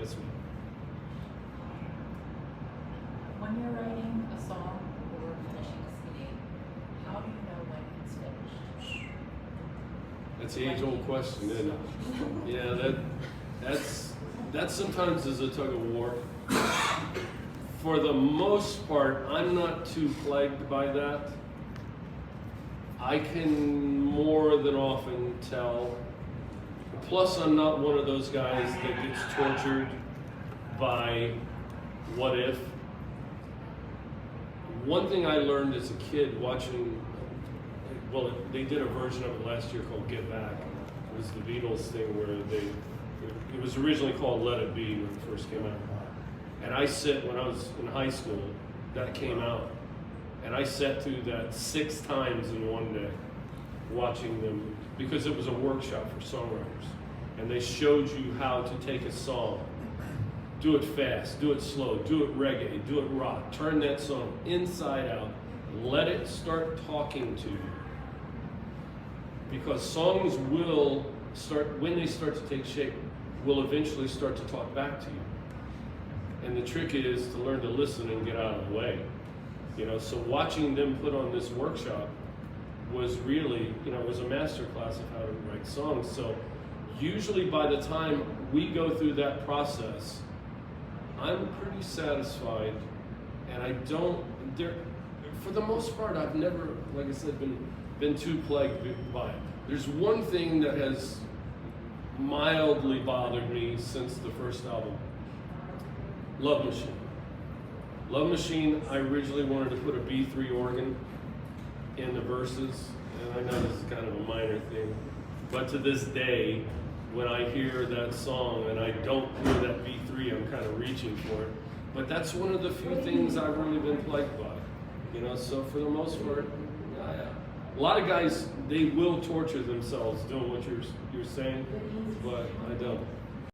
Yes, ma'am. When you're writing a song or finishing a CD, how do you know when it's finished? That's the age-old question, isn't it? Yeah, that sometimes is a tug of war. For the most part, I'm not too plagued by that. I can more than often tell. Plus, I'm not one of those guys that gets tortured by what if. One thing I learned as a kid watching, well, they did a version of it last year called Get Back. It was the Beatles thing where it was originally called Let It Be when it first came out. And when I was in high school, that came out. And I sat through that 6 times in one day, watching them, because it was a workshop for songwriters. And they showed you how to take a song, do it fast, do it slow, do it reggae, do it rock, turn that song inside out, let it start talking to you. Because songs will start, when they start to take shape, will eventually start to talk back to you. And the trick is to learn to listen and get out of the way. So watching them put on this workshop was really, was a master class of how to write songs. So usually by the time we go through that process, I'm pretty satisfied, and for the most part, I've never, like I said, been too plagued by it. There's one thing that has mildly bothered me since the first album. Love Machine. Love Machine, I originally wanted to put a B3 organ in the verses, and I know this is kind of a minor thing, but to this day, when I hear that song and I don't hear that B3, I'm kind of reaching for it. But that's one of the few things I've really been plagued by. So for the most part, a lot of guys, they will torture themselves doing what you're saying, but I don't.